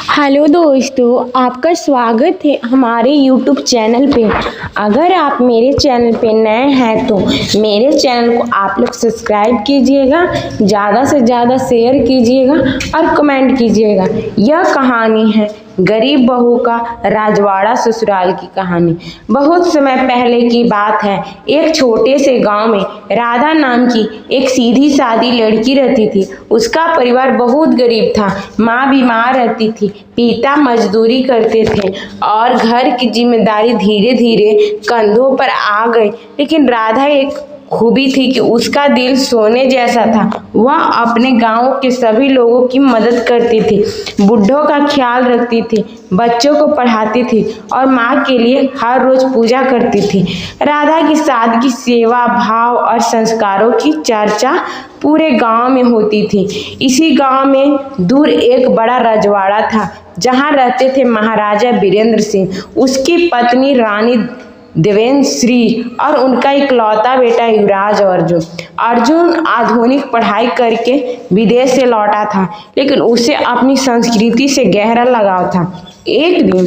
Hello दोस्तों, आपका स्वागत है हमारे YouTube चैनल पे। अगर आप मेरे चैनल पे नए हैं तो मेरे चैनल को आप लोग सब्सक्राइब कीजिएगा, ज़्यादा से ज़्यादा शेयर कीजिएगा और कमेंट कीजिएगा। यह कहानी है गरीब बहू का राजवाड़ा ससुराल की कहानी। बहुत समय पहले की बात है। एक छोटे से गांव में राधा नाम की एक सीधी सादी लड़की रहती थी। उसका परिवार बहुत गरीब था। माँ बीमार रहती थी, पिता मजदूरी करते थे और घर की जिम्मेदारी धीरे धीरे कंधों पर आ गई। लेकिन राधा एक खूबी थी कि उसका दिल सोने जैसा था। वह अपने गांव के सभी लोगों की मदद करती थी, बूढ़ों का ख्याल रखती थी, बच्चों को पढ़ाती थी और माँ के लिए हर रोज पूजा करती थी। राधा की सादगी, सेवा भाव और संस्कारों की चर्चा पूरे गांव में होती थी। इसी गांव में दूर एक बड़ा रजवाड़ा था, जहां रहते थे महाराजा वीरेंद्र सिंह, उसकी पत्नी रानी देवेंद्र श्री और उनका इकलौता बेटा युवराज अर्जुन आधुनिक पढ़ाई करके विदेश से लौटा था, लेकिन उसे अपनी संस्कृति से गहरा लगाव था। एक दिन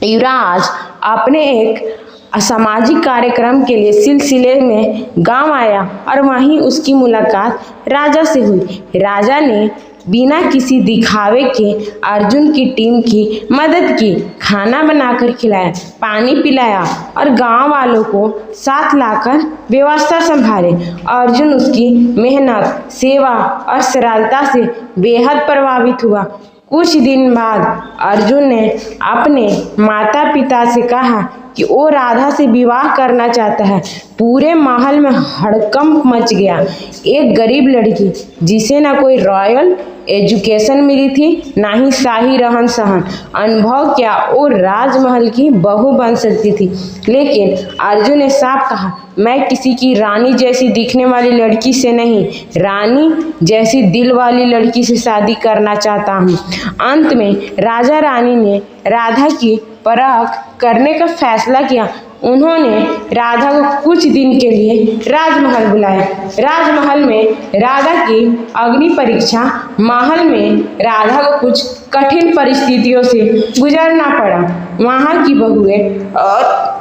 युवराज अपने एक असामाजिक कार्यक्रम के लिए सिलसिले में गांव आया और वहीं उसकी मुलाकात राजा से हुई। राजा ने बिना किसी दिखावे के अर्जुन की टीम की मदद की, खाना बनाकर खिलाया, पानी पिलाया और गांव वालों को साथ लाकर व्यवस्था संभाले। अर्जुन उसकी मेहनत, सेवा और सरलता से बेहद प्रभावित हुआ। कुछ दिन बाद अर्जुन ने अपने माता पिता से कहा कि वो राधा से विवाह करना चाहता है। पूरे महल में हड़कंप मच गया। एक गरीब लड़की जिसे ना कोई रॉयल एजुकेशन मिली थी, ना ही शाही रहन सहन अनुभव, क्या वो राजमहल की बहू बन सकती थी। लेकिन अर्जुन ने साफ कहा, मैं किसी की रानी जैसी दिखने वाली लड़की से नहीं, रानी जैसी दिल वाली लड़की से शादी करना चाहता हूँ। अंत में राजा रानी ने राधा की परख करने का फैसला किया। उन्होंने राधा को कुछ दिन के लिए राजमहल बुलाया। राजमहल में राधा की अग्नि परीक्षा। महल में राधा को कुछ कठिन परिस्थितियों से गुजरना पड़ा। वहाँ की बहुएं और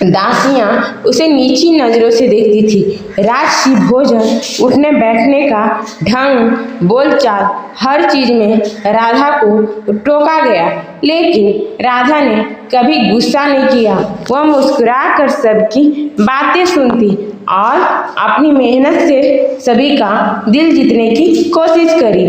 दासियां उसे नीची नजरों से देखती थी। राजसी भोजन, उठने बैठने का ढंग, बोलचाल, हर चीज में राधा को टोका गया, लेकिन राधा ने कभी गुस्सा नहीं किया। वह मुस्कुरा कर सबकी बातें सुनती और अपनी मेहनत से सभी का दिल जीतने की कोशिश करी।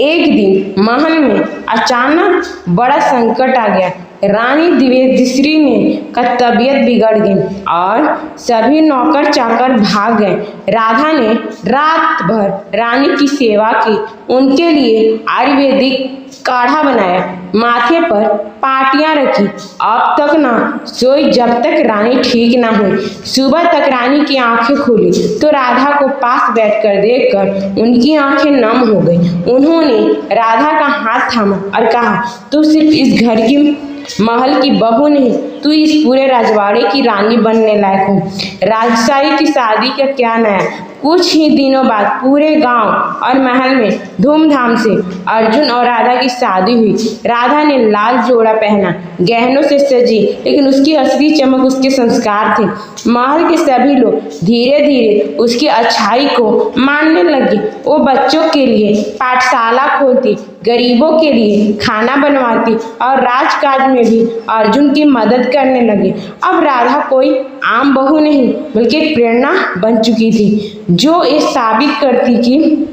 एक दिन महल में अचानक बड़ा संकट आ गया। रानी देवेंद्री ने का तबीयत बिगड़ गई और सभी नौकर चाकर भाग गए। राधा ने रात भर रानी की सेवा की, उनके लिए आयुर्वेदिक काढ़ा बनाया, माथे पर पाटियां रखी। अब तक ना सोई जब तक रानी ठीक ना हुई। सुबह तक रानी की आंखें खुली तो राधा को पास बैठकर देखकर उनकी आंखें नम हो गई। उन्होंने राधा का हाथ थामा और कहा, तू सिर्फ इस घर की महल की बहू नहीं, तू इस पूरे राजवाड़े की रानी बनने लायक हो। राजशाही की शादी का क्या नया। कुछ ही दिनों बाद पूरे गांव और महल में धूमधाम से अर्जुन और राधा की शादी हुई। राधा ने लाल जोड़ा पहना, गहनों से सजी, लेकिन उसकी असली चमक उसके संस्कार थे। महल के सभी लोग धीरे धीरे उसकी अच्छाई को मानने लगे। वो बच्चों के लिए पाठशाला खोलती, गरीबों के लिए खाना बनवाती और राजकाज में भी अर्जुन की मदद करने लगे। अब राधा कोई आम बहू नहीं, बल्कि एक प्रेरणा बन चुकी थी, जो ये साबित करती कि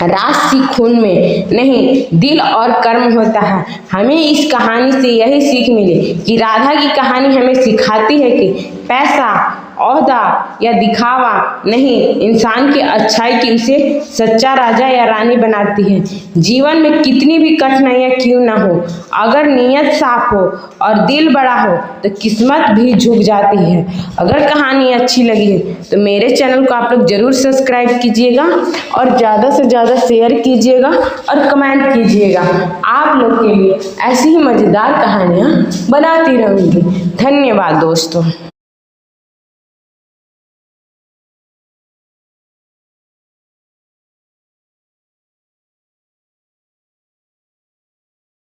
राजसी खून में नहीं, दिल और कर्म होता है। हमें इस कहानी से यही सीख मिली कि राधा की कहानी हमें सिखाती है कि पैसा, ओहदा या दिखावा नहीं, इंसान की अच्छाई की उसे सच्चा राजा या रानी बनाती है। जीवन में कितनी भी कठिनाइयाँ क्यों ना हो, अगर नीयत साफ हो और दिल बड़ा हो तो किस्मत भी झुक जाती है। अगर कहानी अच्छी लगी है तो मेरे चैनल को आप लोग जरूर सब्सक्राइब कीजिएगा और ज़्यादा से ज़्यादा शेयर कीजिएगा और कमेंट कीजिएगा। आप लोग के लिए ऐसी ही मज़ेदार कहानियाँ बनाती रहूँगी। धन्यवाद दोस्तों।